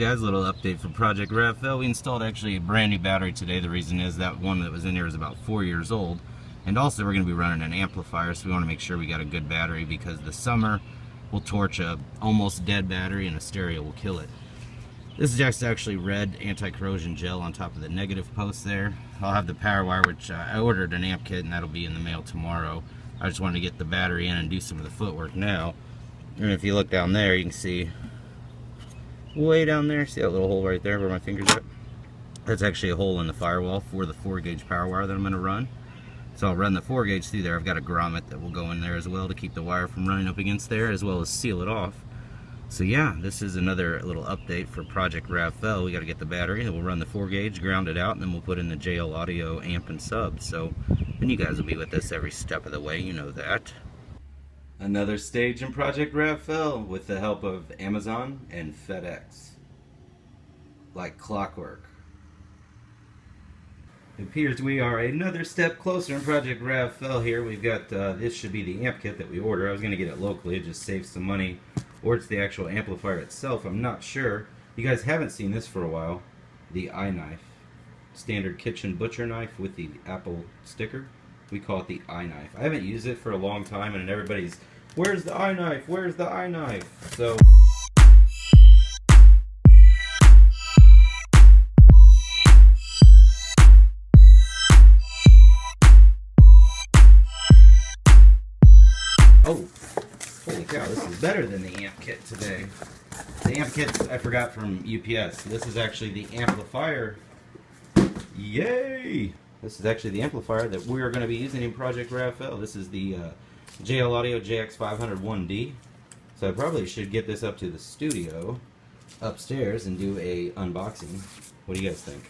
guys, a little update for Project RAV4. We installed actually a brand new battery today. The reason is that one that was in here is about 4 years old. And also we're going to be running an amplifier, so we want to make sure we got a good battery because the summer will torch a almost dead battery and a stereo will kill it. This is just actually red anti-corrosion gel on top of the negative post there. I'll have the power wire, which I ordered an amp kit and that'll be in the mail tomorrow. I just wanted to get the battery in and do some of the footwork now. And if you look down there, you can see way down there, see that little hole right there where my finger's at? That's actually a hole in the firewall for the 4-gauge power wire that I'm going to run. So I'll run the 4-gauge through there. I've got a grommet that will go in there as well to keep the wire from running up against there, as well as seal it off. So yeah, this is another little update for Project RAV4. We got to get the battery, and we'll run the 4-gauge, ground it out, and then we'll put in the JL Audio amp and sub. So then you guys will be with us every step of the way, you know that. Another stage in Project RAV4 with the help of Amazon and FedEx. Like clockwork. It appears we are another step closer in Project RAV4 here. We've got, this should be the amp kit that we ordered. I was going to get it locally, it just saves some money. Or it's the actual amplifier itself, I'm not sure. You guys haven't seen this for a while. The iKnife. Standard kitchen butcher knife with the Apple sticker. We call it the iKnife. I haven't used it for a long time and everybody's, where's the iKnife? Where's the iKnife? So oh, holy cow, this is better than the amp kit today. The amp kit I forgot from UPS. This is actually the amplifier. Yay! This is actually the amplifier that we are going to be using in Project RAV4. This is the JL Audio JX500 1D. So I probably should get this up to the studio upstairs and do a unboxing. What do you guys think?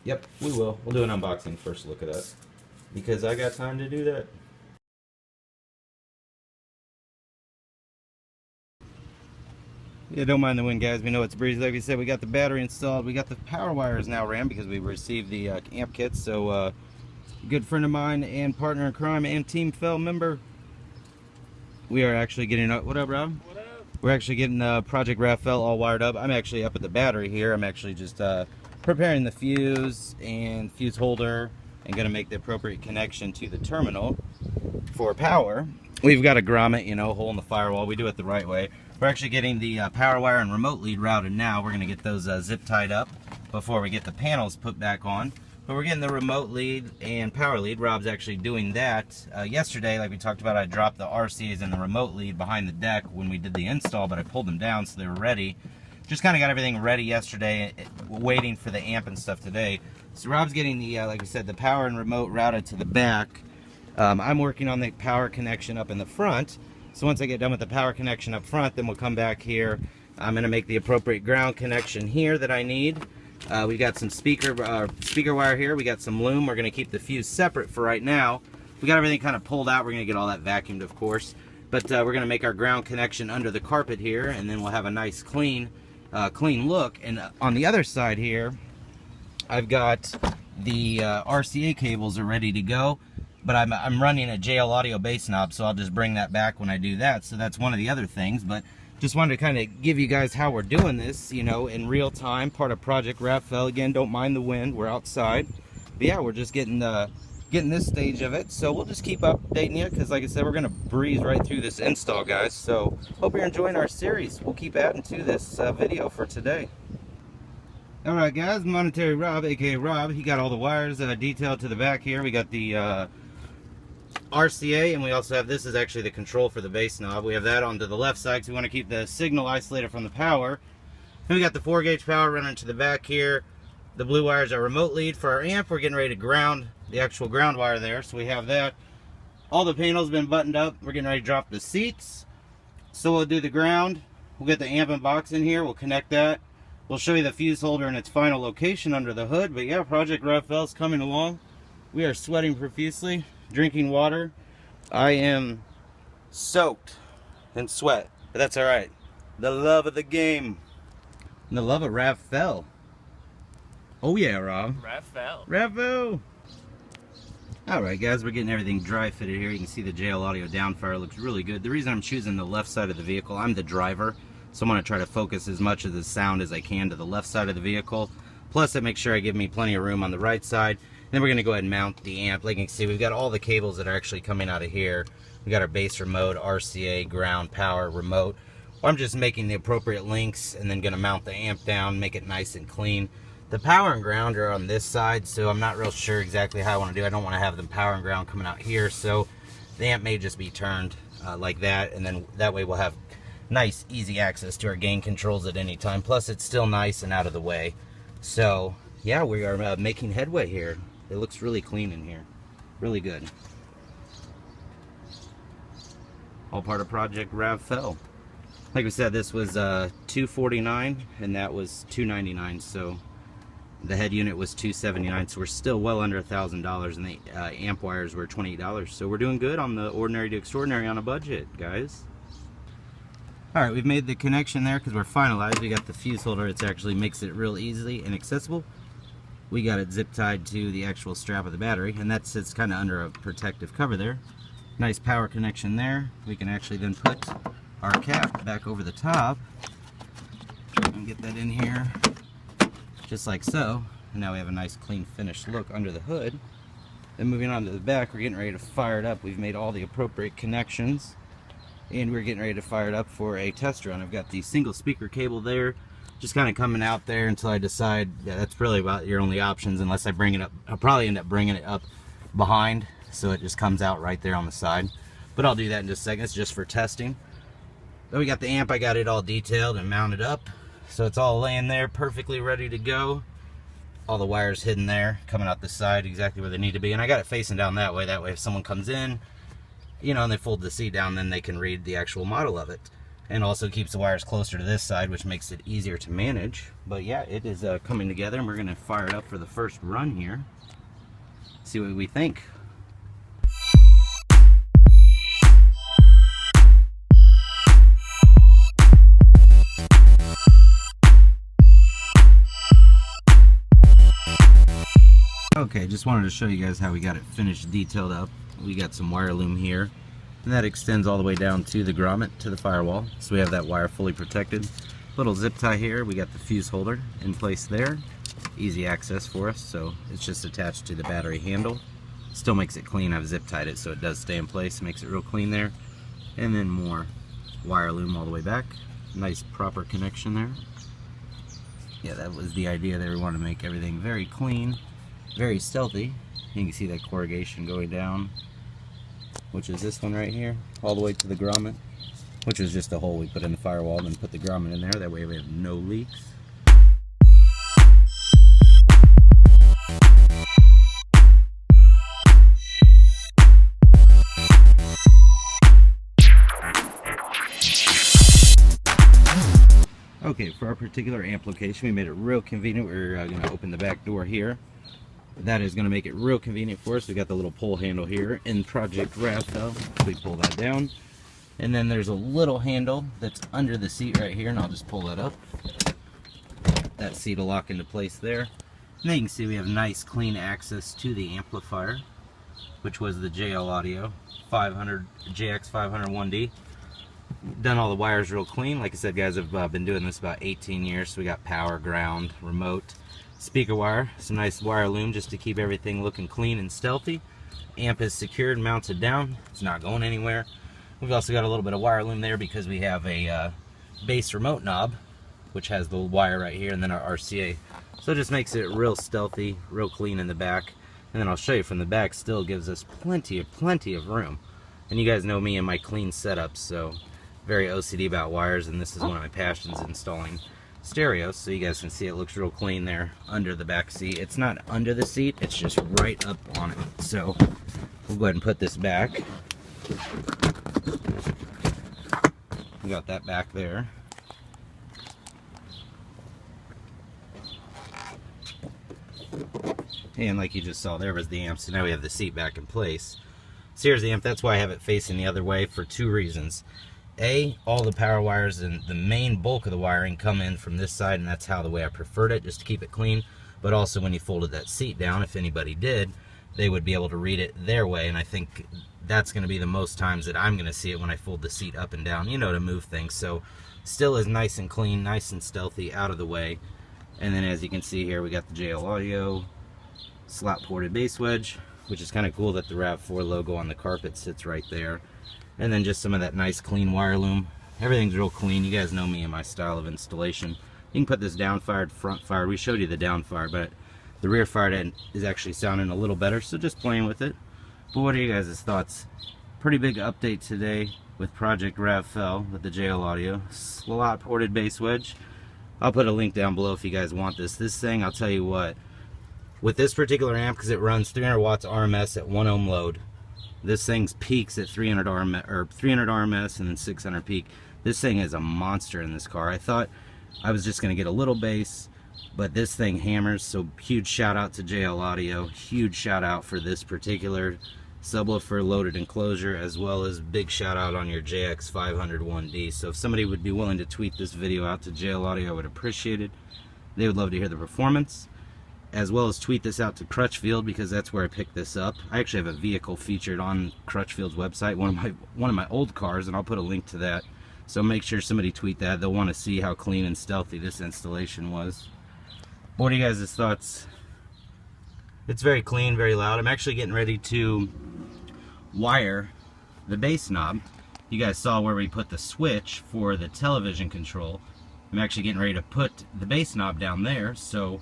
Yep, we will. We'll do an unboxing first look at that. Because I got time to do that. Yeah, don't mind the wind, guys. We know it's breezy. Like we said, we got the battery installed. We got the power wires now ran because we received the amp kits. So, a good friend of mine and partner in crime and Team Fell member, we are actually getting up. What up, Rob? What up? We're actually getting Project RAV4 all wired up. I'm actually up at the battery here. I'm actually just preparing the fuse and fuse holder and going to make the appropriate connection to the terminal for power. We've got a grommet, you know, hole in the firewall. We do it the right way. We're actually getting the power wire and remote lead routed now. We're going to get those zip tied up before we get the panels put back on. But we're getting the remote lead and power lead. Rob's actually doing that. Yesterday, like we talked about, I dropped the RCAs and the remote lead behind the deck when we did the install, but I pulled them down so they were ready. Just kind of got everything ready yesterday, waiting for the amp and stuff today. So Rob's getting the, like we said, the power and remote routed to the back. I'm working on the power connection up in the front. So once I get done with the power connection up front, then we'll come back here. I'm going to make the appropriate ground connection here that I need. We got some speaker wire here. We got some loom. We're going to keep the fuse separate for right now. We got everything kind of pulled out. We're going to get all that vacuumed, of course. But we're going to make our ground connection under the carpet here, and then we'll have a nice clean look. And on the other side here, I've got the RCA cables are ready to go. But I'm running a JL Audio bass knob, so I'll just bring that back when I do that. So that's one of the other things. But just wanted to kind of give you guys how we're doing this, you know, in real time. Part of Project RAV4. Again, don't mind the wind. We're outside. But yeah, we're just getting this stage of it. So we'll just keep updating you because, like I said, we're going to breeze right through this install, guys. So hope you're enjoying our series. We'll keep adding to this video for today. Alright, guys. Monetary Rob, aka Rob. He got all the wires detailed to the back here. We got the RCA, and we also have, this is actually the control for the bass knob. We have that onto the left side because we want to keep the signal isolated from the power. And we got the 4-gauge power running to the back here. The blue wires are remote lead for our amp. We're getting ready to ground the actual ground wire there, so we have that. All the panels been buttoned up. We're getting ready to drop the seats. So we'll do the ground. We'll get the amp and box in here. We'll connect that. We'll show you the fuse holder in its final location under the hood. But yeah, Project RAV4 is coming along. We are sweating profusely. Drinking water. I am soaked in sweat, but that's all right. The love of the game, and the love of RAV4. Oh yeah, Rob. RAV4. RAV4. All right, guys, we're getting everything dry fitted here. You can see the JL Audio downfire looks really good. The reason I'm choosing the left side of the vehicle, I'm the driver, So I'm going to try to focus as much of the sound as I can to the left side of the vehicle. Plus, I make sure I give me plenty of room on the right side. Then we're going to go ahead and mount the amp. Like you can see, we've got all the cables that are actually coming out of here. We got our bass remote, RCA, ground, power, remote. I'm just making the appropriate links and then going to mount the amp down, make it nice and clean. The power and ground are on this side, so I'm not real sure exactly how I want to do. I don't want to have the power and ground coming out here, so the amp may just be turned like that, and then that way we'll have nice, easy access to our gain controls at any time. Plus, it's still nice and out of the way. So, yeah, we are making headway here. It looks really clean in here. Really good. All part of Project RAV4. Like we said, this was $249 and that was $299. So the head unit was $279. So we're still well under $1,000, and the amp wires were $28. So we're doing good on the ordinary to extraordinary on a budget, guys. Alright, we've made the connection there because we're finalized. We got the fuse holder. It actually makes it real easy and accessible. We got it zip tied to the actual strap of the battery, and that sits kind of under a protective cover there. Nice power connection there. We can actually then put our cap back over the top and get that in here just like so. And now we have a nice clean finished look under the hood. Then moving on to the back, we're getting ready to fire it up. We've made all the appropriate connections, and we're getting ready to fire it up for a test run. I've got the single speaker cable there, just kind of coming out there until I decide. Yeah, that's really about your only options, unless I bring it up. I'll probably end up bringing it up behind, so it just comes out right there on the side. But I'll do that in just a second. It's just for testing. Then we got the amp. I got it all detailed and mounted up, so it's all laying there perfectly ready to go. All the wires hidden there, coming out the side exactly where they need to be. And I got it facing down that way. That way if someone comes in, you know, and they fold the seat down, then they can read the actual model of it. And also keeps the wires closer to this side, which makes it easier to manage. But yeah, it is coming together, and we're going to fire it up for the first run here. See what we think. Okay, just wanted to show you guys how we got it finished, detailed up. We got some wire loom here, and that extends all the way down to the grommet, to the firewall. So we have that wire fully protected. Little zip tie here. We got the fuse holder in place there. Easy access for us, so it's just attached to the battery handle. Still makes it clean. I've zip tied it so it does stay in place. Makes it real clean there. And then more wire loom all the way back. Nice proper connection there. Yeah, that was the idea there. We want to make everything very clean, very stealthy. You can see that corrugation going down, which is this one right here, all the way to the grommet, which is just a hole we put in the firewall and then put the grommet in there. That way we have no leaks. Okay, for our particular amp location, we made it real convenient. We're going to open the back door here. That is going to make it real convenient for us. We got the little pull handle here in Project RAV4. We pull that down, and then there's a little handle that's under the seat right here, and I'll just pull that up. That seat will lock into place there. And then you can see we have nice clean access to the amplifier, which was the JL Audio 500 JX500 1D. Done all the wires real clean. Like I said, guys, I've been doing this about 18 years. So we got power, ground, remote, speaker wire, some nice wire loom just to keep everything looking clean and stealthy. Amp is secured and mounted down. It's not going anywhere. We've also got a little bit of wire loom there because we have a bass remote knob, which has the wire right here, and then our RCA. So it just makes it real stealthy, real clean in the back. And then I'll show you from the back, still gives us plenty of room. And you guys know me and my clean setups, so very OCD about wires, and this is one of my passions, installing stereos. So you guys can see it looks real clean there under the back seat. It's not under the seat, it's just right up on it. So we'll go ahead and put this back. We got that back there. And like you just saw, there was the amp, so now we have the seat back in place. So here's the amp. That's why I have it facing the other way, for two reasons. A, all the power wires and the main bulk of the wiring come in from this side, and that's how the way I preferred it, just to keep it clean. But also when you folded that seat down, if anybody did, they would be able to read it their way, and I think that's going to be the most times that I'm going to see it when I fold the seat up and down, you know, to move things. So still is nice and clean, nice and stealthy, out of the way. And then as you can see here, we got the JL Audio slot ported Basswedge, which is kind of cool that the RAV4 logo on the carpet sits right there. And then just some of that nice clean wire loom. Everything's real clean. You guys know me and my style of installation. You can put this down fired, front fired. We showed you the down fire, but the rear fired end is actually sounding a little better, so just playing with it. But what are you guys' thoughts? Pretty big update today with Project RAV4 with the JL Audio slot ported Basswedge. I'll put a link down below if you guys want this. This thing, I'll tell you what, with this particular amp, because it runs 300 watts RMS at 1 ohm load, this thing's peaks at 300 RMS and then 600 peak. This thing is a monster in this car. I thought I was just going to get a little bass, but this thing hammers. So huge shout out to JL Audio. Huge shout out for this particular subwoofer loaded enclosure, as well as big shout out on your JX500 1D. So if somebody would be willing to tweet this video out to JL Audio, I would appreciate it. They would love to hear the performance, as well as tweet this out to Crutchfield, because that's where I picked this up. I actually have a vehicle featured on Crutchfield's website, one of my old cars, and I'll put a link to that. So make sure somebody tweet that. They'll want to see how clean and stealthy this installation was. What are you guys' thoughts? It's very clean, very loud. I'm actually getting ready to wire the bass knob. You guys saw where we put the switch for the television control. I'm actually getting ready to put the bass knob down there, so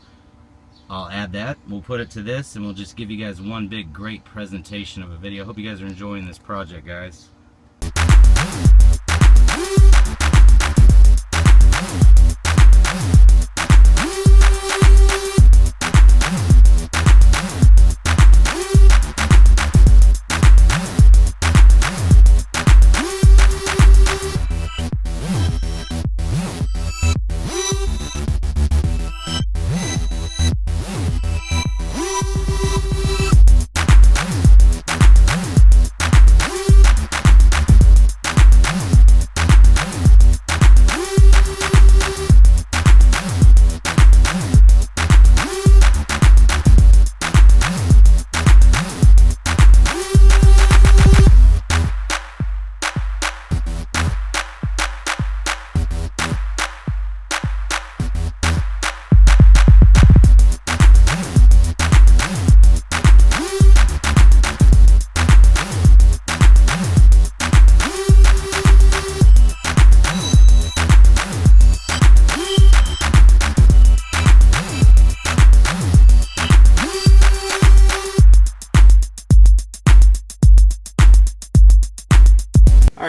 I'll add that. We'll put it to this, and we'll just give you guys one big great presentation of a video. Hope you guys are enjoying this project, guys.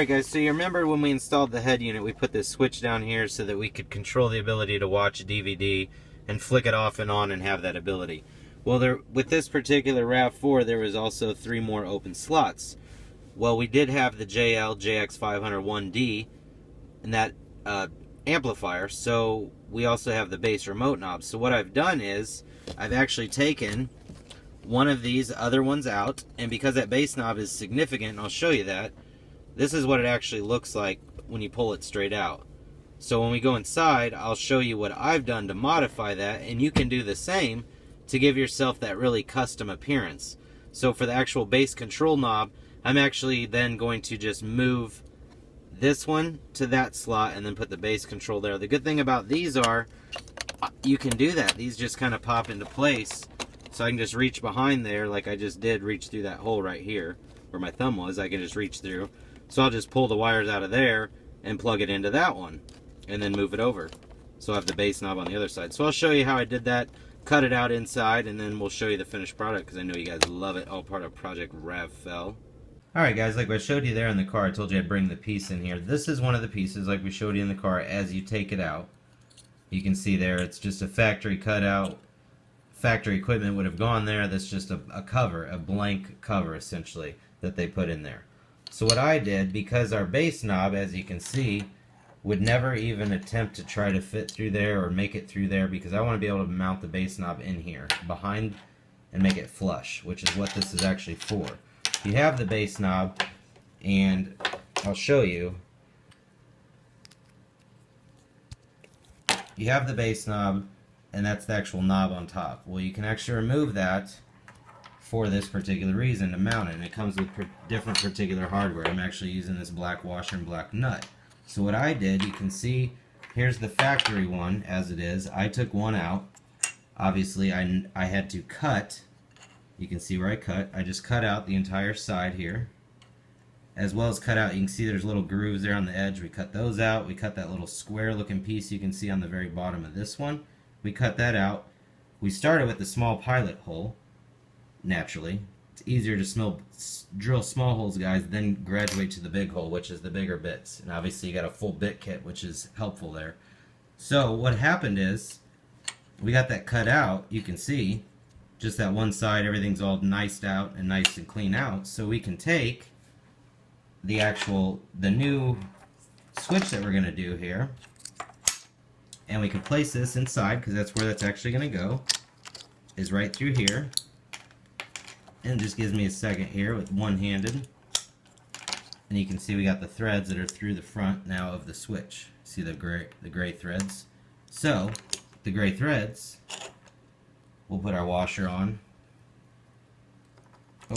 Alright guys, so you remember when we installed the head unit, we put this switch down here so that we could control the ability to watch a DVD and flick it off and on and have that ability. Well, with this particular RAV4, there was also 3 more open slots. Well, we did have the JL JX500 1D and that amplifier, so we also have the bass remote knob. So what I've done is, I've actually taken one of these other ones out, and because that bass knob is significant, and I'll show you that, this is what it actually looks like when you pull it straight out. So when we go inside, I'll show you what I've done to modify that, and you can do the same to give yourself that really custom appearance. So for the actual bass control knob, I'm actually then going to just move this one to that slot and then put the bass control there. The good thing about these are, you can do that. These just kind of pop into place. So I can just reach behind there like I just did, reach through that hole right here where my thumb was. I can just reach through. So I'll just pull the wires out of there and plug it into that one and then move it over. So I have the bass knob on the other side. So I'll show you how I did that, cut it out inside, and then we'll show you the finished product because I know you guys love it. All part of Project RAV4. Alright guys, like I showed you there in the car, I told you I'd bring the piece in here. This is one of the pieces like we showed you in the car as you take it out. You can see there it's just a factory cutout. Factory equipment would have gone there. That's just a cover, a blank cover essentially that they put in there. So what I did, because our bass knob, as you can see, would never even attempt to try to fit through there or make it through there, because I want to be able to mount the bass knob in here behind and make it flush, which is what this is actually for. You have the bass knob, and I'll show you. You have the bass knob, and that's the actual knob on top. Well, you can actually remove that for this particular reason to mount it, and it comes with different particular hardware. I'm actually using this black washer and black nut. So what I did, you can see, here's the factory one as it is. I took one out. Obviously I had to cut, you can see where I cut. I just cut out the entire side here, as well as cut out, you can see there's little grooves there on the edge. We cut those out. We cut that little square looking piece you can see on the very bottom of this one. We cut that out. We started with the small pilot hole, naturally. It's easier to drill small holes, guys, then graduate to the big hole, which is the bigger bits. And obviously you got a full bit kit, which is helpful there. So what happened is, we got that cut out. You can see just that one side, everything's all niced out and nice and clean out. So we can take the new switch that we're going to do here, and we can place this inside, because that's where that's actually going to go, is right through here. And it just gives me a second here with one-handed, and you can see we got the threads that are through the front now of the switch. See the gray threads? So the gray threads, we'll put our washer on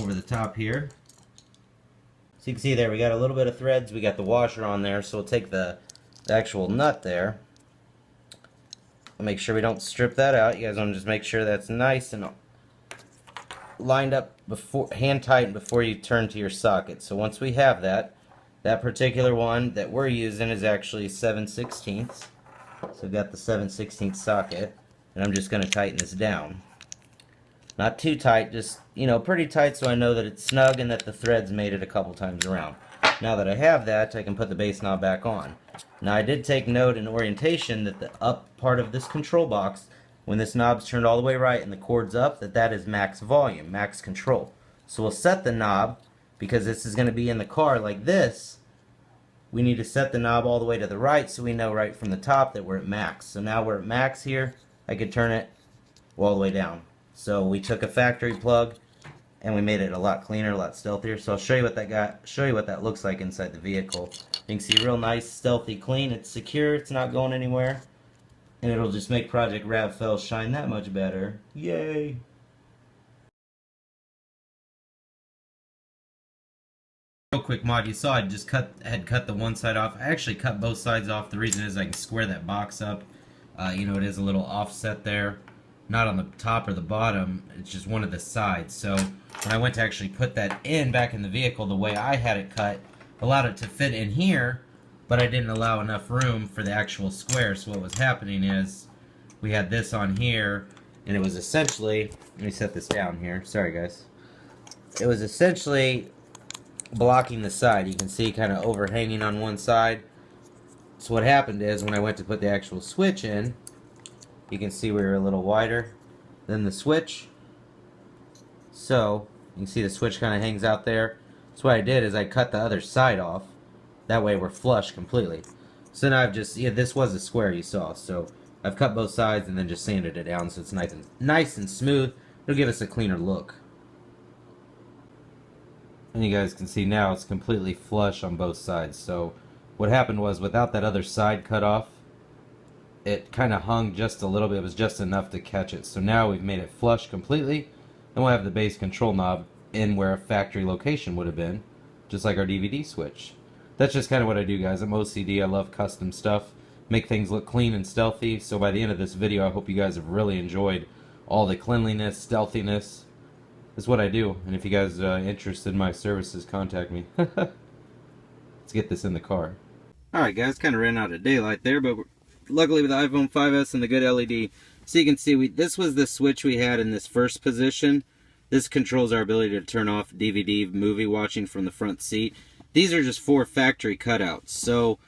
over the top here. So you can see there we got a little bit of threads, we got the washer on there, so we'll take the actual nut there and make sure we don't strip that out. You guys want to just make sure that's nice and lined up, before hand tight, before you turn to your socket. So once we have that particular one that we're using is actually 7/16. So we've got the 7/16 socket, and I'm just going to tighten this down. Not too tight, just, you know, pretty tight, so I know that it's snug and that the threads made it a couple times around. Now that I have that, I can put the bass knob back on. Now I did take note in orientation that the up part of this control box, when this knob's turned all the way right and the cord's up, that is max volume, max control. So we'll set the knob, because this is going to be in the car like this. We need to set the knob all the way to the right so we know right from the top that we're at max. So now we're at max here. I could turn it all the way down. So we took a factory plug and we made it a lot cleaner, a lot stealthier. So I'll show you what that looks like inside the vehicle. You can see real nice, stealthy, clean. It's secure. It's not going anywhere, and it'll just make Project RAV4 shine that much better. Yay! Real quick mod, you saw I just had cut the one side off. I actually cut both sides off. The reason is I can square that box up. You know, it is a little offset there, not on the top or the bottom, it's just one of the sides. So when I went to actually put that back in the vehicle, the way I had it cut allowed it to fit in here, but I didn't allow enough room for the actual square. So what was happening is we had this on here, and it was essentially, let me set this down here, sorry guys, it was essentially blocking the side. You can see kind of overhanging on one side. So what happened is when I went to put the actual switch in, you can see we were a little wider than the switch. So you can see the switch kind of hangs out there. So what I did is I cut the other side off. That way we're flush completely. So now I've just, yeah, this was a square you saw. So I've cut both sides and then just sanded it down so it's nice and smooth. It'll give us a cleaner look. And you guys can see now it's completely flush on both sides. So what happened was, without that other side cut off, it kind of hung just a little bit. It was just enough to catch it. So now we've made it flush completely, and we'll have the bass control knob in where a factory location would have been, just like our DVD switch. That's just kind of what I do, guys. I'm OCD. I love custom stuff. Make things look clean and stealthy. So by the end of this video, I hope you guys have really enjoyed all the cleanliness, stealthiness. That's what I do. And if you guys are interested in my services, contact me. Let's get this in the car. Alright guys, kind of ran out of daylight there, but luckily with the iPhone 5S and the good LED, so you can see this was the switch we had in this first position. This controls our ability to turn off DVD movie watching from the front seat. These are just 4 factory cutouts. So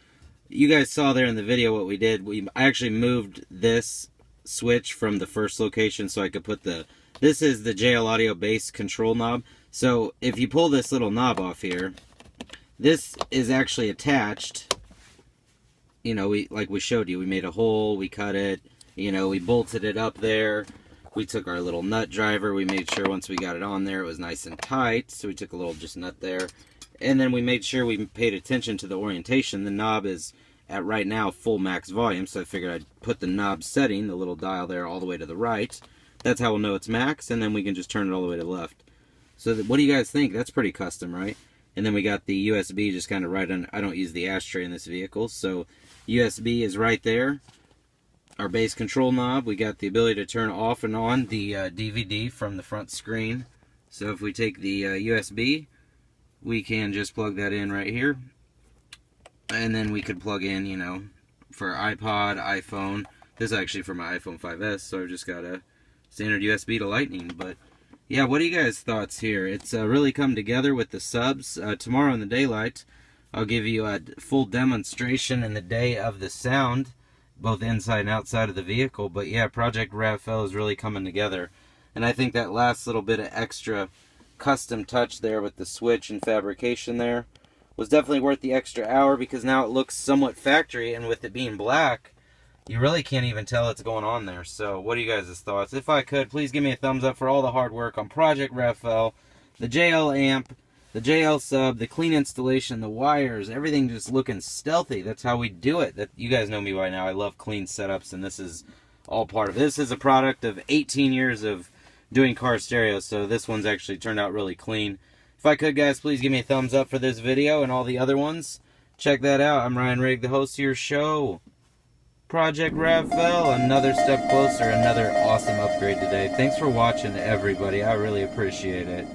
you guys saw there in the video what we did. I actually moved this switch from the first location so I could put this is the JL Audio bass control knob. So if you pull this little knob off here, this is actually attached. You know, like we showed you, we made a hole, we cut it, you know, we bolted it up there. We took our little nut driver, we made sure once we got it on there it was nice and tight, so we took a little just nut there. And then we made sure we paid attention to the orientation. The knob is at right now full max volume, so I figured I'd put the knob setting, the little dial there, all the way to the right. That's how we'll know it's max, and then we can just turn it all the way to the left. So what do you guys think? That's pretty custom, right? And then we got the USB just kind of right on. I don't use the ashtray in this vehicle, so USB is right there. Our bass control knob. We got the ability to turn off and on the DVD from the front screen. So if we take the USB, we can just plug that in right here. And then we could plug in, you know, for iPod, iPhone. This is actually for my iPhone 5S, so I've just got a standard USB to Lightning. But yeah, what are you guys' thoughts here? It's really come together with the subs. Tomorrow in the daylight, I'll give you a full demonstration in the day of the sound, both inside and outside of the vehicle. But yeah, Project RAV4 is really coming together. And I think that last little bit of extra custom touch there with the switch and fabrication there was definitely worth the extra hour, because now it looks somewhat factory, and with it being black, you really can't even tell what's going on there. So what are you guys' thoughts? If I could, please give me a thumbs up for all the hard work on Project RAV4, the JL amp, the JL sub, the clean installation, the wires, everything just looking stealthy. That's how we do it. That, you guys know me by now. I love clean setups, and this is all part of it. This is a product of 18 years of doing car stereos, so this one's actually turned out really clean. If I could, guys, please give me a thumbs up for this video and all the other ones. Check that out. I'm Ryan Rigg, the host of your show, Project RAV4. Another step closer, another awesome upgrade today. Thanks for watching, everybody. I really appreciate it.